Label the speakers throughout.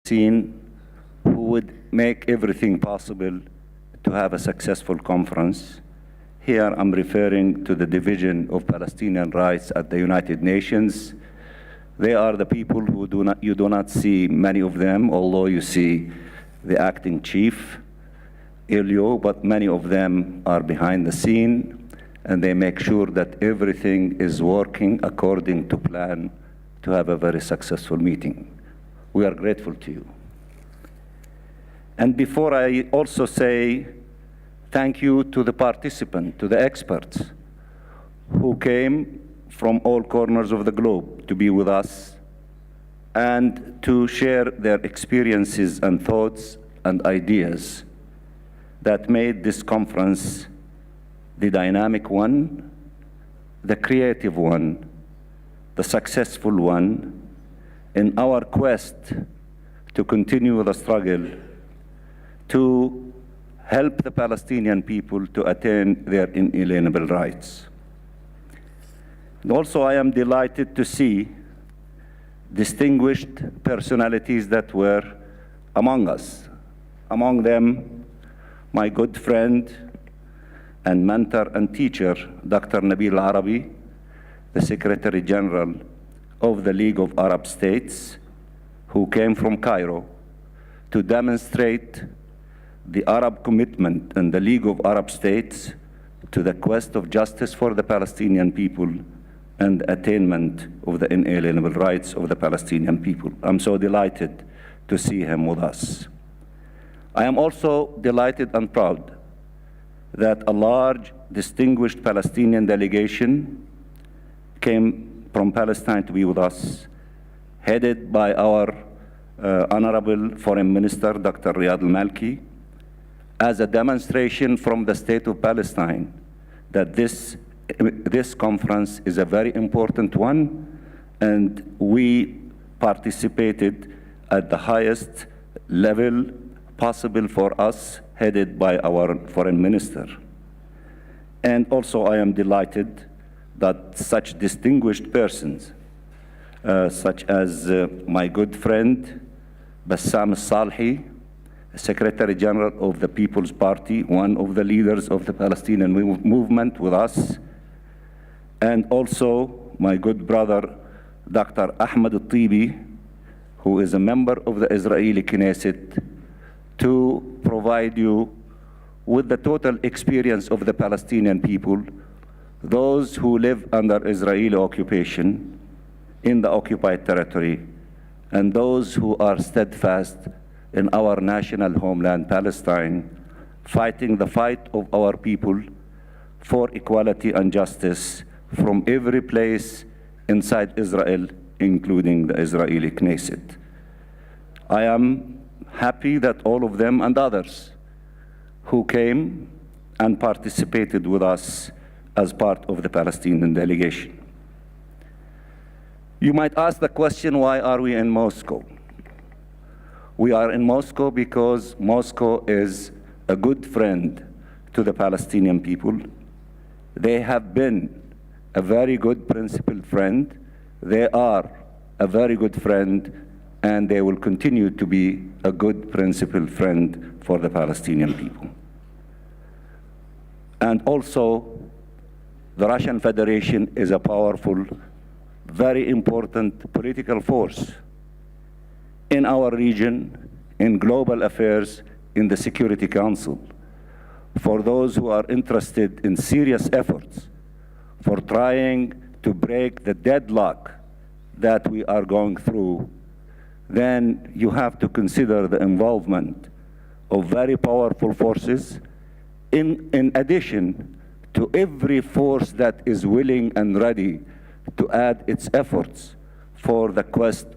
Speaker 1: scene who would make everything possible to have a successful conference. Here I'm referring to the Division of Palestinian Rights at the United Nations. They are the people who you do not see many of them, although you see the acting chief, Elio, but many of them are behind the scene, and they make sure that everything is working according to plan to have a very successful meeting. We are grateful to you. And before I also say thank you to the participants, to the experts who came from all corners of the globe to be with us and to share their experiences and thoughts and ideas that made this conference the dynamic one, the creative one, the successful one in our quest to continue the struggle to help the Palestinian people to attain their inalienable rights. And also, I am delighted to see distinguished personalities that were among us. Among them, my good friend and mentor and teacher, Dr. Nabil Arabi, the Secretary General of the League of Arab States, who came from Cairo to demonstrate the Arab commitment in the League of Arab States to the quest of justice for the Palestinian people and attainment of the inalienable rights of the Palestinian people. I'm so delighted to see him with us. I am also delighted and proud that a large, distinguished Palestinian delegation came from Palestine to be with us, headed by our Honorable Foreign Minister, Dr. Riyad al-Malki, as a demonstration from the State of Palestine that this conference is a very important one, and we participated at the highest level possible for us, headed by our Foreign Minister. And also I am delighted that such distinguished persons, such as my good friend Bassam Salhi, Secretary General of the People's Party, one of the leaders of the Palestinian movement with us, and also my good brother, Dr. Ahmed al-Tibi, who is a member of the Israeli Knesset, to provide you with the total experience of the Palestinian people, those who live under Israeli occupation in the occupied territory, and those who are steadfast in our national homeland, Palestine, fighting the fight of our people for equality and justice from every place inside Israel, including the Israeli Knesset. I am happy that all of them and others who came and participated with us as part of the Palestinian delegation. You might ask the question, why are we in Moscow? We are in Moscow because Moscow is a good friend to the Palestinian people. They have been a very good principled friend. They are a very good friend, and they will continue to be a good principled friend for the Palestinian people. And also, the Russian Federation is a powerful, very important political force in our region, in global affairs, in the Security Council. For those who are interested in serious efforts for trying to break the deadlock that we are going through, then you have to consider the involvement of very powerful forces in addition to every force that is willing and ready to add its efforts for the quest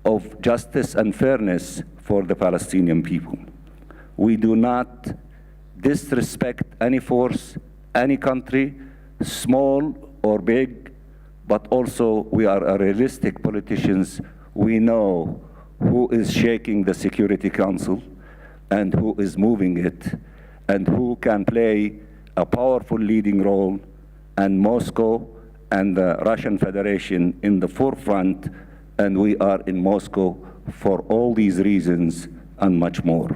Speaker 1: of justice and fairness for the Palestinian people. We do not disrespect any force, any country, small or big, but also we are realistic politicians. We know who is shaking the Security Council and who is moving it and who can play a powerful leading role, and Moscow and the Russian Federation in the forefront and we are in Moscow for all these reasons and much more.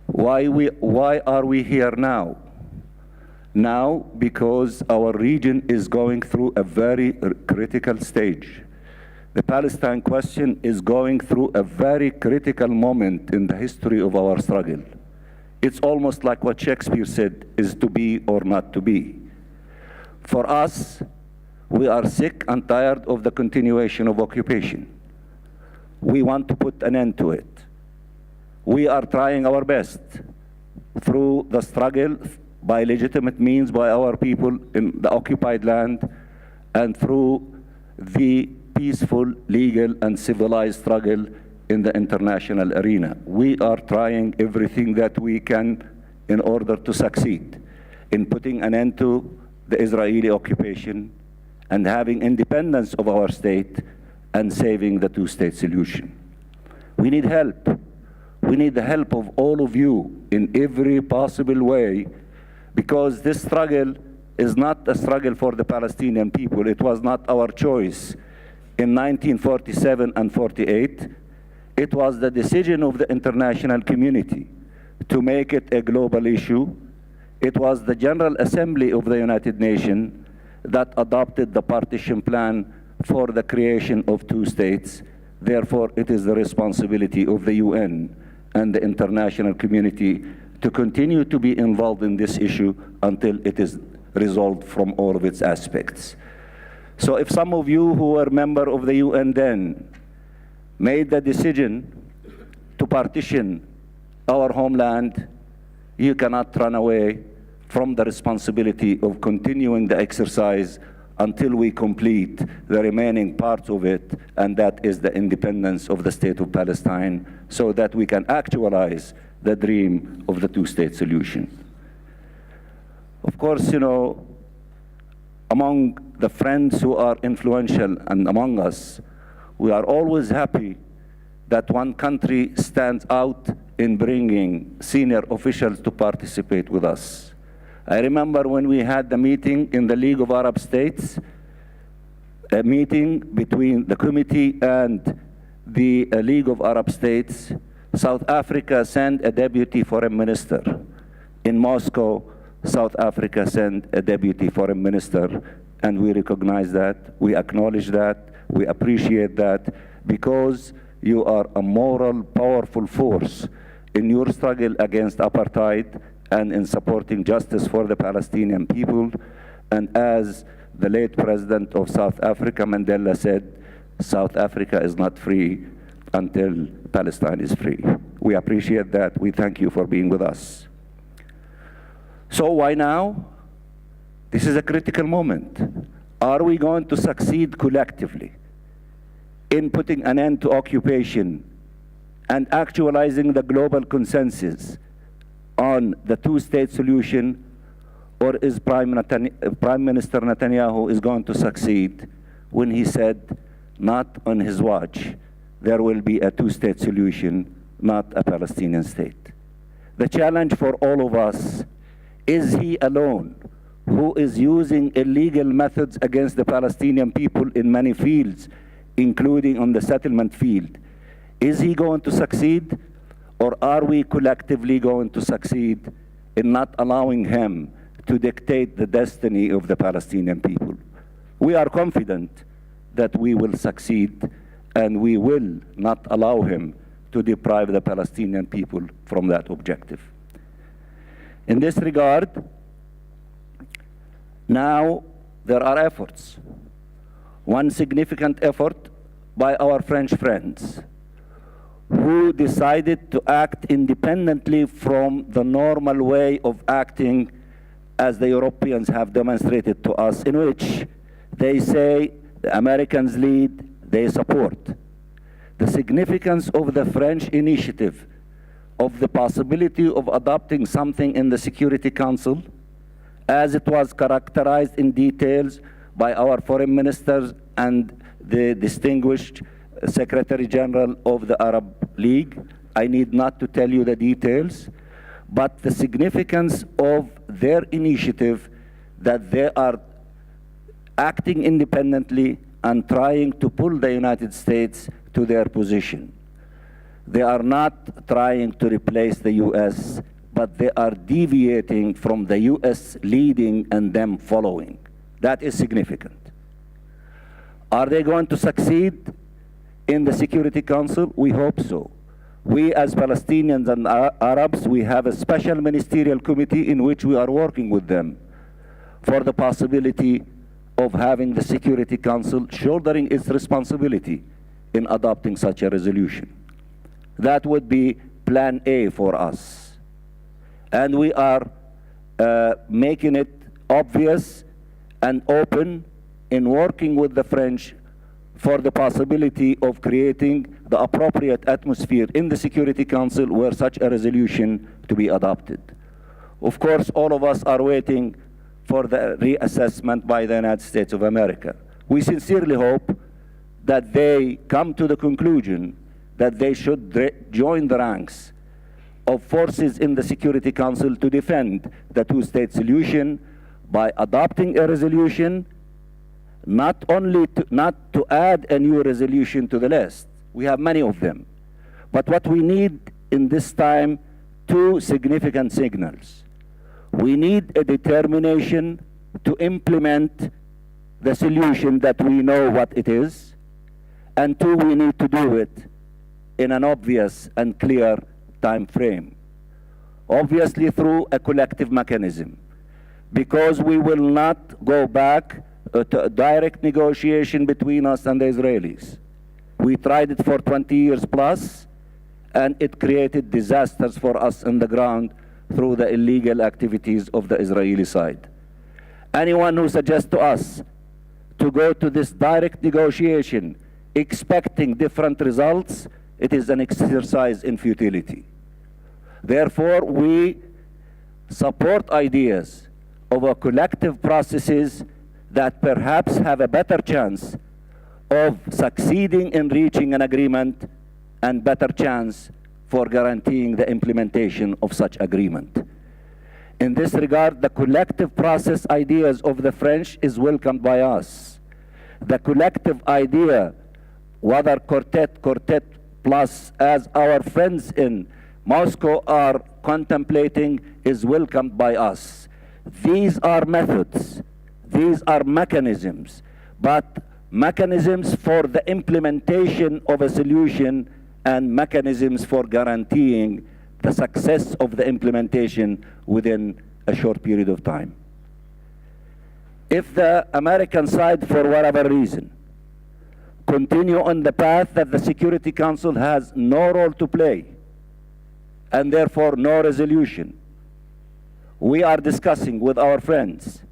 Speaker 1: Why are we here now? Now, because our region is going through a very critical stage. The Palestine question is going through a very critical moment in the history of our struggle. It's almost like what Shakespeare said, is to be or not to be. For us, we are sick and tired of the continuation of occupation. We want to put an end to it. We are trying our best through the struggle by legitimate means by our people in the occupied land and through the peaceful, legal, and civilized struggle in the international arena. We are trying everything that we can in order to succeed in putting an end to the Israeli occupation and having independence of our state and saving the two-state solution. We need help. We need the help of all of you in every possible way, because this struggle is not a struggle for the Palestinian people. It was not our choice in 1947 and 48. It was the decision of the international community to make it a global issue. It was the General Assembly of the United Nations that adopted the partition plan for the creation of two states. Therefore, it is the responsibility of the UN and the international community to continue to be involved in this issue until it is resolved from all of its aspects. So if some of you who were member of the UN then made the decision to partition our homeland, you cannot run away from the responsibility of continuing the exercise until we complete the remaining parts of it, and that is the independence of the state of Palestine, so that we can actualize the dream of the two-state solution. Of course, you know, among the friends who are influential and among us, we are always happy that one country stands out in bringing senior officials to participate with us. I remember when we had the meeting in the League of Arab States, a meeting between the committee and the League of Arab States. South Africa sent a deputy foreign minister. In Moscow, South Africa sent a deputy foreign minister, and we recognize that, we acknowledge that, we appreciate that, because you are a moral, powerful force in your struggle against apartheid and in supporting justice for the Palestinian people. And as the late president of South Africa, Mandela, said, South Africa is not free until Palestine is free. We appreciate that. We thank you for being with us. So why now? This is a critical moment. Are we going to succeed collectively in putting an end to occupation and actualizing the global consensus on the two-state solution, or is Prime Minister Netanyahu is going to succeed when he said, not on his watch, there will be a two-state solution, not a Palestinian state? The challenge for all of us, is he alone who is using illegal methods against the Palestinian people in many fields, including on the settlement field? Is he going to succeed? Or are we collectively going to succeed in not allowing him to dictate the destiny of the Palestinian people? We are confident that we will succeed, and we will not allow him to deprive the Palestinian people from that objective. In this regard, now there are efforts. One significant effort by our French friends, who decided to act independently from the normal way of acting as the Europeans have demonstrated to us, in which they say the Americans lead, they support. The significance of the French initiative of the possibility of adopting something in the Security Council, as it was characterized in details by our foreign ministers and the distinguished Secretary General of the Arab League. I need not to tell you the details, but the significance of their initiative, that they are acting independently and trying to pull the United States to their position. They are not trying to replace the US, but they are deviating from the US leading and them following. That is significant. Are they going to succeed in the Security Council? We hope so. We as Palestinians and Arabs, we have a special ministerial committee in which we are working with them for the possibility of having the Security Council shouldering its responsibility in adopting such a resolution. That would be plan A for us. And we are making it obvious and open in working with the French for the possibility of creating the appropriate atmosphere in the Security Council where such a resolution to be adopted. Of course, all of us are waiting for the reassessment by the United States of America. We sincerely hope that they come to the conclusion that they should join the ranks of forces in the Security Council to defend the two-state solution by adopting a resolution, not to add a new resolution to the list. We have many of them. But what we need in this time, two significant signals. We need a determination to implement the solution that we know what it is, and two, we need to do it in an obvious and clear time frame. Obviously through a collective mechanism, because we will not go back to a direct negotiation between us and the Israelis. We tried it for 20 years plus, and it created disasters for us on the ground through the illegal activities of the Israeli side. Anyone who suggests to us to go to this direct negotiation expecting different results, it is an exercise in futility. Therefore, we support ideas of a collective processes that perhaps have a better chance of succeeding in reaching an agreement and better chance for guaranteeing the implementation of such agreement. In this regard, the collective process ideas of the French is welcomed by us. The collective idea, whether quartet plus, as our friends in Moscow are contemplating, is welcomed by us. These are methods, these are mechanisms, but mechanisms for the implementation of a solution and mechanisms for guaranteeing the success of the implementation within a short period of time. If the American side, for whatever reason, continue on the path that the Security Council has no role to play, and therefore no resolution, we are discussing with our friends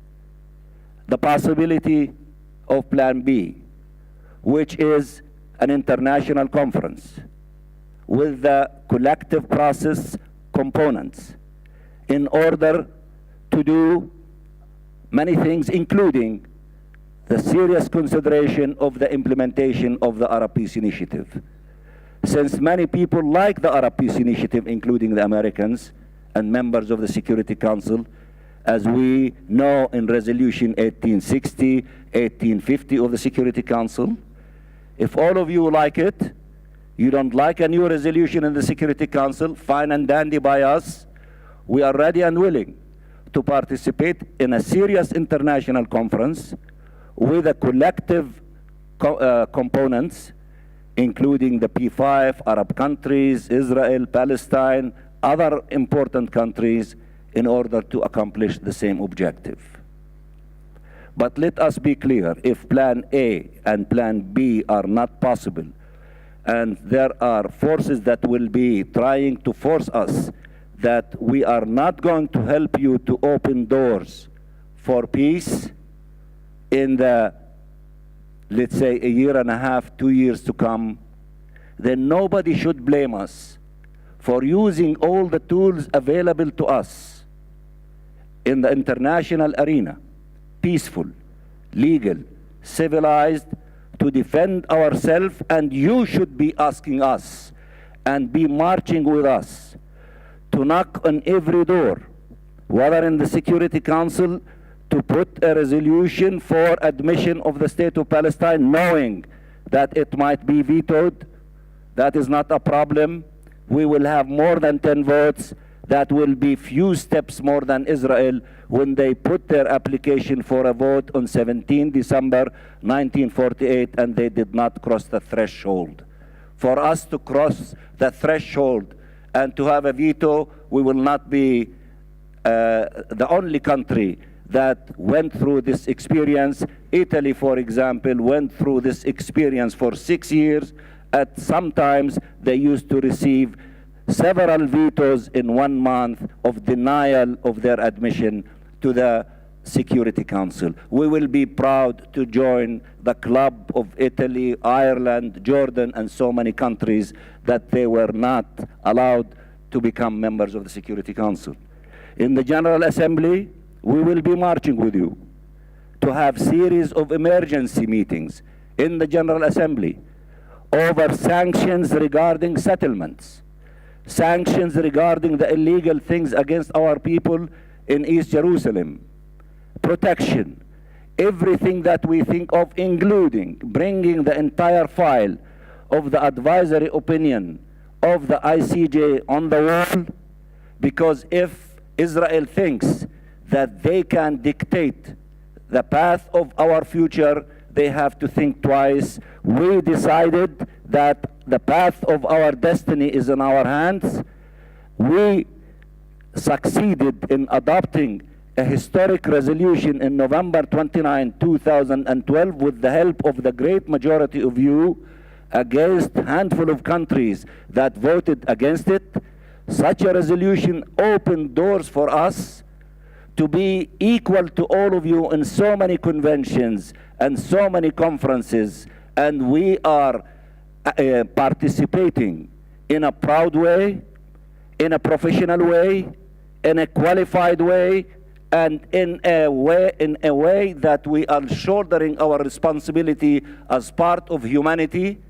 Speaker 1: the possibility of Plan B, which is an international conference with the collective process components in order to do many things, including the serious consideration of the implementation of the Arab Peace Initiative. Since many people like the Arab Peace Initiative, including the Americans and members of the Security Council, as we know in Resolution 1860, 1850 of the Security Council, if all of you like it, you don't like a new resolution in the Security Council, fine and dandy by us. We are ready and willing to participate in a serious international conference with a collective components, including the P5, Arab countries, Israel, Palestine, other important countries, in order to accomplish the same objective. But let us be clear, if Plan A and Plan B are not possible, and there are forces that will be trying to force us that we are not going to help you to open doors for peace in the, let's say, a year and a half, 2 years to come, then nobody should blame us for using all the tools available to us in the international arena, peaceful, legal, civilized, to defend ourselves, and you should be asking us and be marching with us to knock on every door, whether in the Security Council, to put a resolution for admission of the state of Palestine, knowing that it might be vetoed. That is not a problem. We will have more than 10 votes. That will be few steps more than Israel when they put their application for a vote on 17 December 1948 and they did not cross the threshold. For us to cross the threshold and to have a veto, we will not be the only country that went through this experience. Italy, for example, went through this experience for 6 years. At sometimes they used to receive several vetoes in 1 month of denial of their admission to the Security Council. We will be proud to join the club of Italy, Ireland, Jordan, and so many countries that they were not allowed to become members of the Security Council. In the General Assembly, we will be marching with you to have series of emergency meetings in the General Assembly over sanctions regarding settlements, sanctions regarding the illegal things against our people in East Jerusalem, protection, everything that we think of, including bringing the entire file of the advisory opinion of the ICJ on the wall, because if Israel thinks that they can dictate the path of our future, they have to think twice. We decided that the path of our destiny is in our hands. We succeeded in adopting a historic resolution in November 29, 2012 with the help of the great majority of you against a handful of countries that voted against it. Such a resolution opened doors for us to be equal to all of you in so many conventions and so many conferences, and we are participating in a proud way, in a professional way, in a qualified way, and in a way that we are shouldering our responsibility as part of humanity.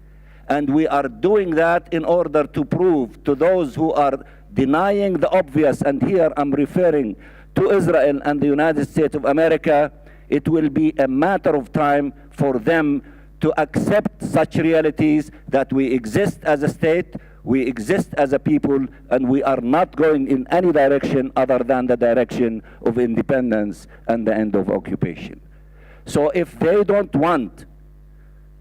Speaker 1: And we are doing that in order to prove to those who are denying the obvious, and here I'm referring to Israel and the United States of America, it will be a matter of time for them to accept such realities that we exist as a state, we exist as a people, and we are not going in any direction other than the direction of independence and the end of occupation. So if they don't want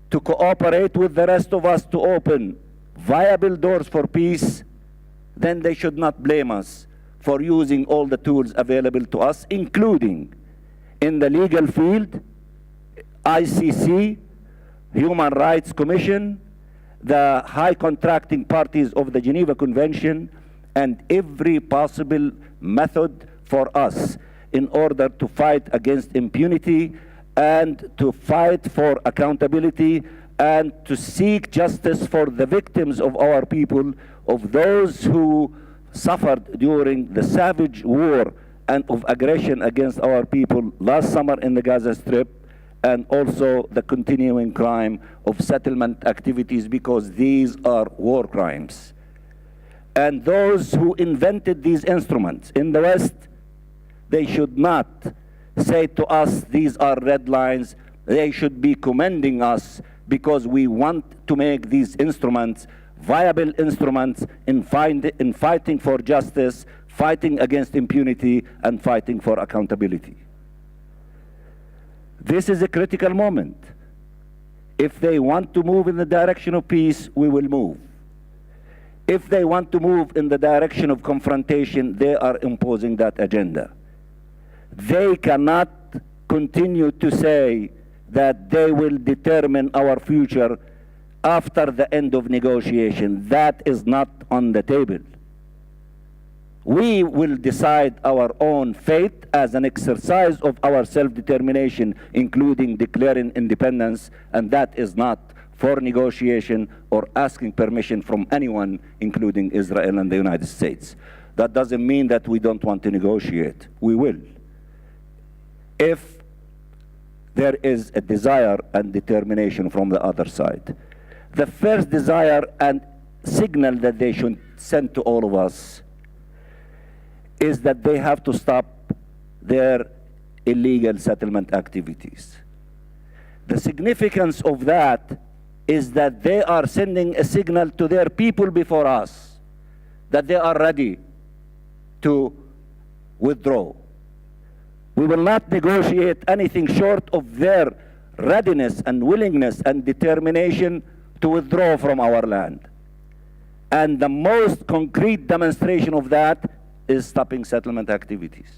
Speaker 1: to cooperate with the rest of us to open viable doors for peace, then they should not blame us for using all the tools available to us, including in the legal field, ICC, Human Rights Commission, the high contracting parties of the Geneva Convention, and every possible method for us in order to fight against impunity and to fight for accountability and to seek justice for the victims of our people, of those who suffered during the savage war and of aggression against our people last summer in the Gaza Strip, and also the continuing crime of settlement activities, because these are war crimes. And those who invented these instruments in the West, they should not say to us, these are red lines. They should be commending us, because we want to make these instruments viable instruments in fighting for justice, fighting against impunity, and fighting for accountability. This is a critical moment. If they want to move in the direction of peace, we will move. If they want to move in the direction of confrontation, they are imposing that agenda. They cannot continue to say that they will determine our future after the end of negotiation. That is not on the table. We will decide our own fate as an exercise of our self-determination, including declaring independence, and that is not for negotiation or asking permission from anyone, including Israel and the United States. That doesn't mean that we don't want to negotiate. We will, if there is a desire and determination from the other side. The first desire and signal that they should send to all of us is that they have to stop their illegal settlement activities. The significance of that is that they are sending a signal to their people before us that they are ready to withdraw. We will not negotiate anything short of their readiness and willingness and determination to withdraw from our land. And the most concrete demonstration of that is stopping settlement activities.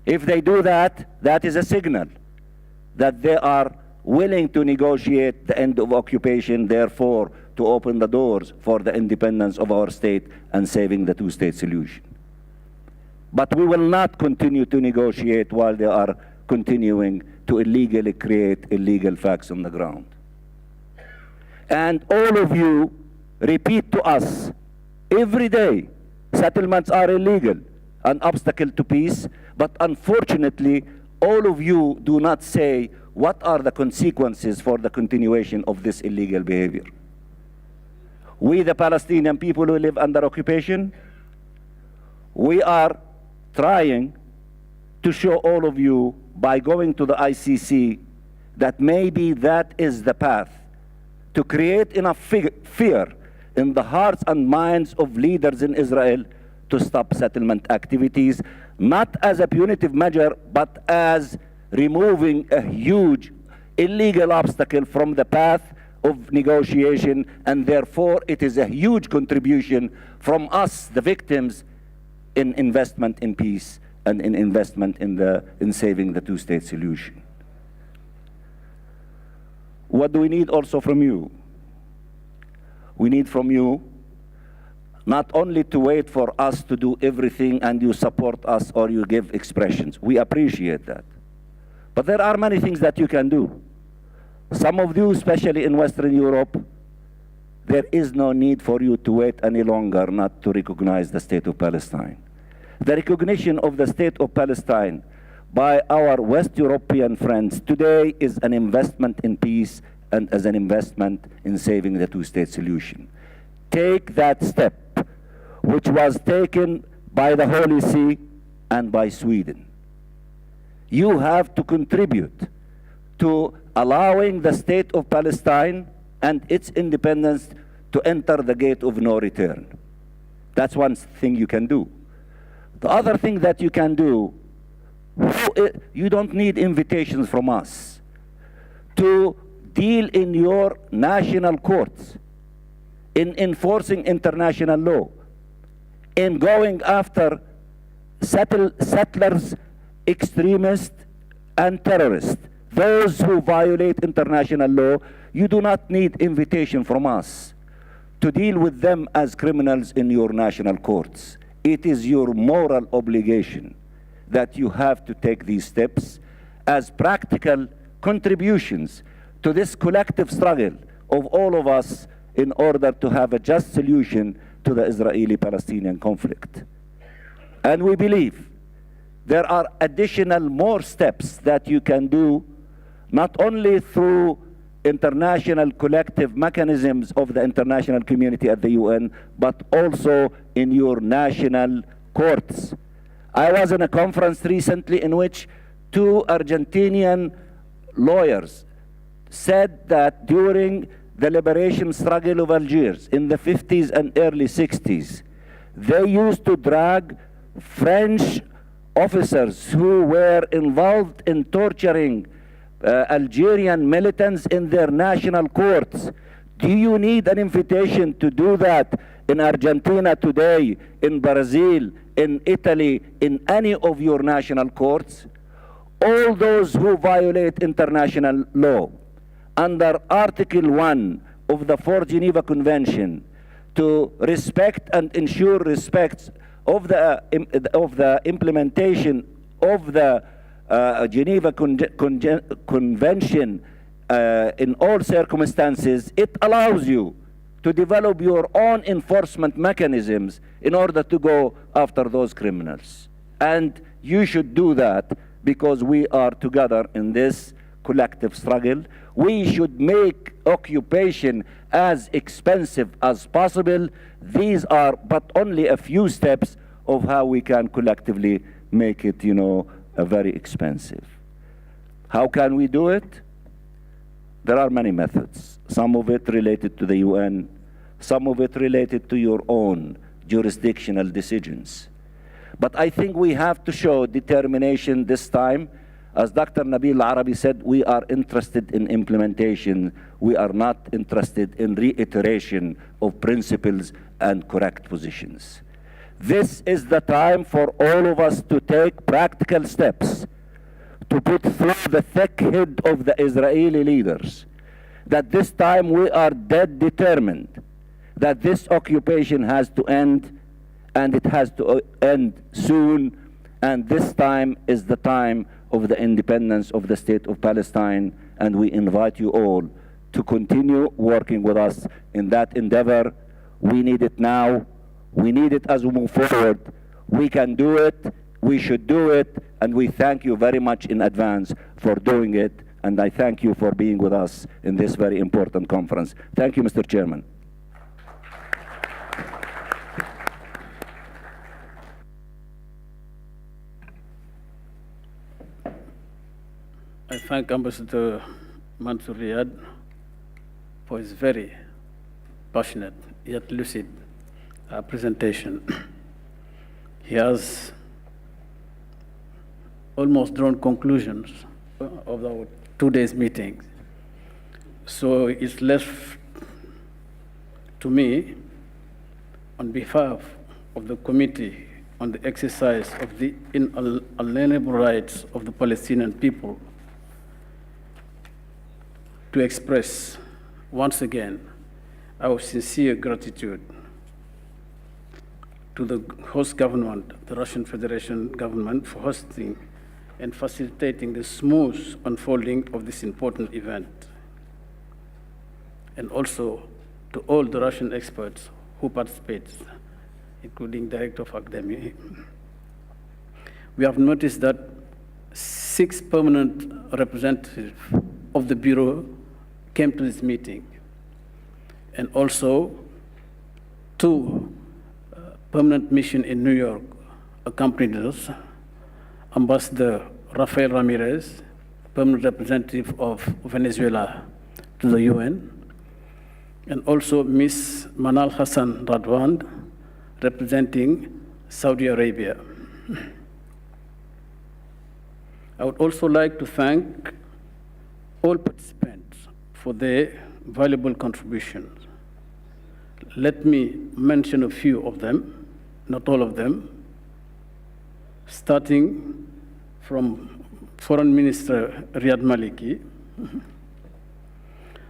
Speaker 1: If they do that, that is a signal that they are willing to negotiate the end of occupation, therefore to open the doors for the independence of our state and saving the two-state solution. But we will not continue to negotiate while they are continuing to illegally create illegal facts on the ground. And all of you repeat to us every day, settlements are illegal, an obstacle to peace, but unfortunately, all of you do not say what are the consequences for the continuation of this illegal behavior. We, the Palestinian people who live under occupation, we are trying to show all of you by going to the ICC that maybe that is the path to create enough fear in the hearts and minds of leaders in Israel to stop settlement activities, not as a punitive measure, but as removing a huge illegal obstacle from the path of negotiation, and therefore it is a huge contribution from us, the victims, in investment in peace and in investment in saving the two-state solution. What do we need also from you? We need from you not only to wait for us to do everything and you support us or you give expressions. We appreciate that. But there are many things that you can do. Some of you, especially in Western Europe, there is no need for you to wait any longer not to recognize the state of Palestine. The recognition of the state of Palestine by our West European friends today is an investment in peace and as an investment in saving the two-state solution. Take that step, which was taken by the Holy See and by Sweden. You have to contribute to allowing the state of Palestine and its independence to enter the gate of no return. That's one thing you can do. The other thing that you can do, you don't need invitations from us to deal in your national courts, in enforcing international law, in going after settlers, extremists, and terrorists, those who violate international law. You do not need invitation from us to deal with them as criminals in your national courts. It is your moral obligation that you have to take these steps as practical contributions to this collective struggle of all of us in order to have a just solution to the Israeli-Palestinian conflict. And we believe there are additional more steps that you can do, not only through international collective mechanisms of the international community at the UN, but also in your national courts. I was in a conference recently in which two Argentinian lawyers said that during the liberation struggle of Algiers in the 50s and early 60s, they used to drag French officers who were involved in torturing Algerian militants in their national courts. Do you need an invitation to do that in Argentina today, in Brazil, in Italy, in any of your national courts? All those who violate international law under Article 1 of the 4th Geneva Convention to respect and ensure respect of the implementation of the Geneva Convention in all circumstances, it allows you to develop your own enforcement mechanisms in order to go after those criminals. And you should do that because we are together in this collective struggle. We should make occupation as expensive as possible. These are but only a few steps of how we can collectively make it, very expensive. How can we do it? There are many methods. Some of it related to the UN, some of it related to your own jurisdictional decisions. But I think we have to show determination this time. As Dr. Nabil Arabi said, we are interested in implementation. We are not interested in reiteration of principles and correct positions. This is the time for all of us to take practical steps to put through the thick head of the Israeli leaders that this time we are dead determined that this occupation has to end, and it has to end soon, and this time is the time of the independence of the State of Palestine, and we invite you all to continue working with us in that endeavor. We need it now. We need it as we move forward. We can do it. We should do it, and we thank you very much in advance for doing it, and I thank you for being with us in this very important conference. Thank you, Mr. Chairman.
Speaker 2: I thank Ambassador Mansour Riyad for his very passionate yet lucid presentation. He has almost drawn conclusions of our 2 days meeting. So it's left to me, on behalf of the Committee on the Exercise of the Inalienable Rights of the Palestinian People, to express once again our sincere gratitude to the host government, the Russian Federation government, for hosting and facilitating the smooth unfolding of this important event, and also to all the Russian experts who participated, including Director of Academy. We have noticed that 6 permanent representatives of the Bureau came to this meeting, and also 2 permanent missions in New York accompanied us. Ambassador Rafael Ramirez, permanent representative of Venezuela to the UN, and also Ms. Manal Hassan Radwan, representing Saudi Arabia. I would also like to thank all participants for their valuable contributions. Let me mention a few of them, not all of them, starting from Foreign Minister Riyad Maliki,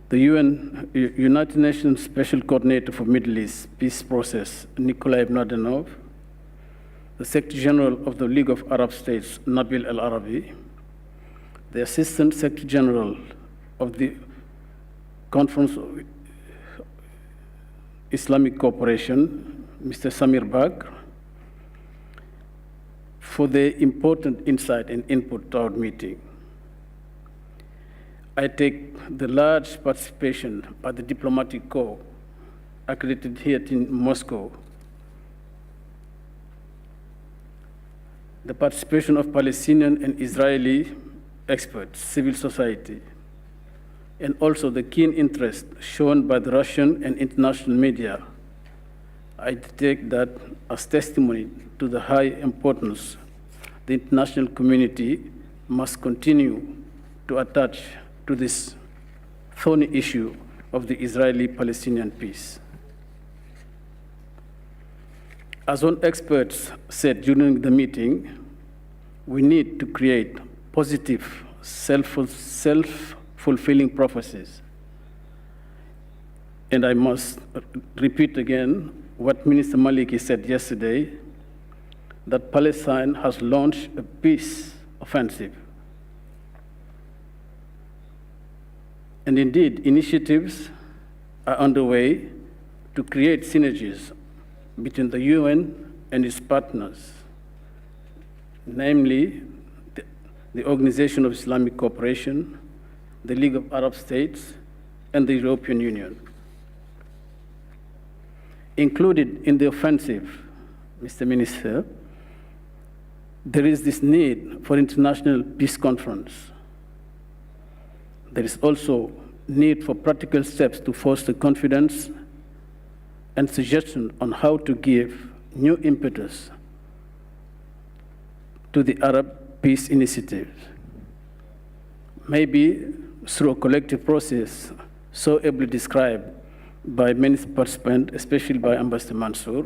Speaker 2: the United Nations Special Coordinator for Middle East Peace Process, Nikolai Mladenov, the Secretary General of the League of Arab States, Nabil El Arabi, the Assistant Secretary General of the Conference of Islamic Cooperation, Mr. Samir Bagr, for their important insight and input to our meeting. I take the large participation by the diplomatic corps accredited here in Moscow, the participation of Palestinian and Israeli experts, civil society, and also the keen interest shown by the Russian and international media. I take that as testimony to the high importance the international community must continue to attach to this thorny issue of the Israeli-Palestinian peace. As one expert said during the meeting, we need to create positive, self-fulfilling prophecies. And I must repeat again what Minister Maliki said yesterday, that Palestine has launched a peace offensive. And indeed, initiatives are underway to create synergies between the UN and its partners, namely the Organization of Islamic Cooperation, the League of Arab States, and the European Union. Included in the offensive, Mr. Minister, there is this need for international peace conference. There is also need for practical steps to foster confidence and suggestions on how to give new impetus to the Arab peace initiative, maybe through a collective process so ably described by many participants, especially by Ambassador Mansour,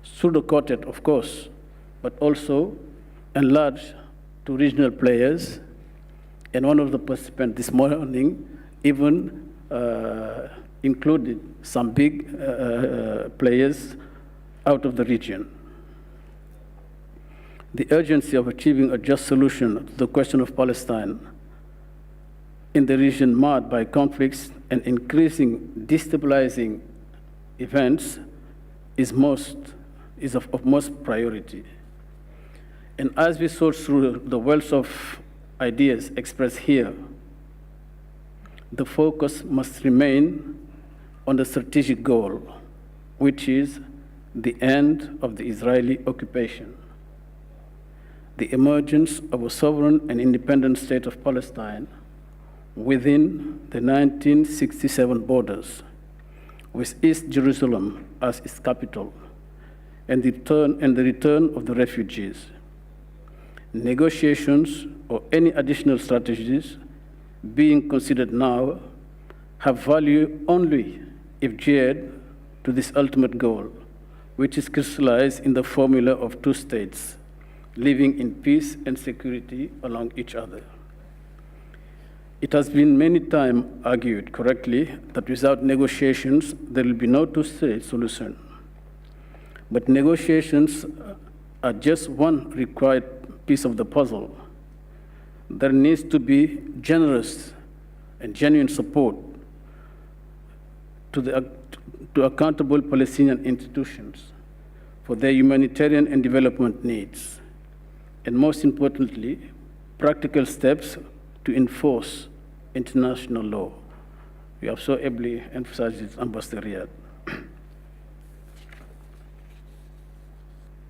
Speaker 2: through the quartet, of course, but also enlarged to regional players. And one of the participants this morning even included some big players out of the region. The urgency of achieving a just solution to the question of Palestine in the region marred by conflicts and increasing destabilizing events is of most priority. And as we sort through the wealth of ideas expressed here, the focus must remain on the strategic goal, which is the end of the Israeli occupation, the emergence of a sovereign and independent state of Palestine within the 1967 borders, with East Jerusalem as its capital, and the return of the refugees. Negotiations or any additional strategies being considered now have value only if geared to this ultimate goal, which is crystallized in the formula of two states, living in peace and security along each other. It has been many times argued correctly that without negotiations, there will be no two-state solution. But negotiations are just one required piece of the puzzle. There needs to be generous and genuine support to accountable Palestinian institutions for their humanitarian and development needs, and most importantly, practical steps to enforce international law. We have so ably emphasized it, Ambassador Riyad.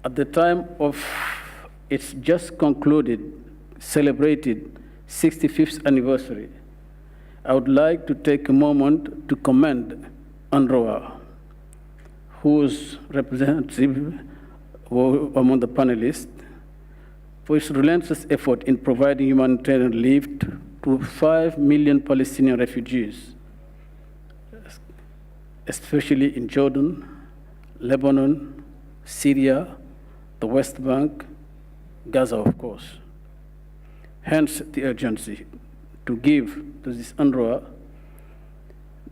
Speaker 2: At the time of its just concluded, celebrated 65th anniversary, I would like to take a moment to commend UNRWA, whose representative were among the panelists, for its relentless effort in providing humanitarian relief to 5 million Palestinian refugees, especially in Jordan, Lebanon, Syria, the West Bank, Gaza, of course. Hence the urgency to give to this UNRWA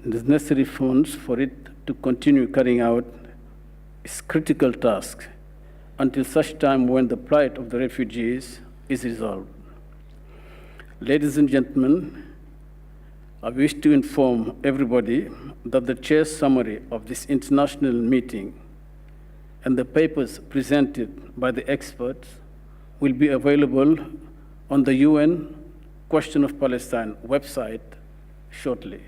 Speaker 2: the necessary funds for it to continue carrying out its critical task until such time when the plight of the refugees is resolved. Ladies and gentlemen, I wish to inform everybody that the chair's summary of this international meeting and the papers presented by the experts will be available on the UN Question of Palestine website shortly.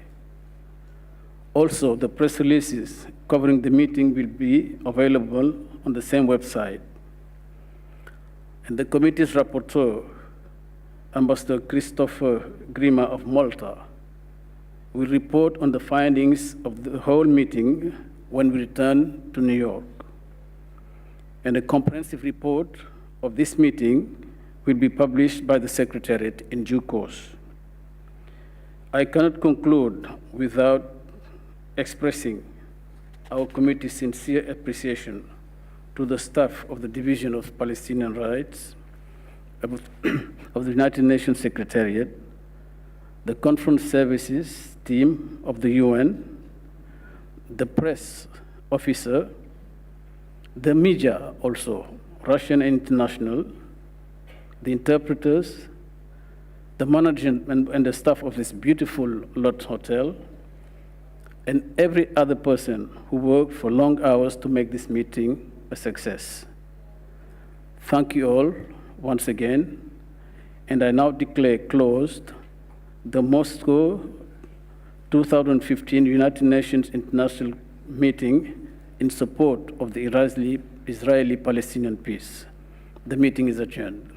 Speaker 2: Also, the press releases covering the meeting will be available on the same website. And the committee's rapporteur, Ambassador Christopher Grima of Malta, will report on the findings of the whole meeting when we return to New York. And a comprehensive report of this meeting will be published by the Secretariat in due course. I cannot conclude without expressing our committee's sincere appreciation to the staff of the Division of Palestinian Rights of the United Nations Secretariat, the conference services team of the UN, the press officer, the media also, Russian and international, the interpreters, the management and the staff of this beautiful Lodge Hotel, and every other person who worked for long hours to make this meeting a success. Thank you all once again, and I now declare closed the Moscow 2015 United Nations International Meeting in support of the Israeli-Palestinian peace. The meeting is adjourned.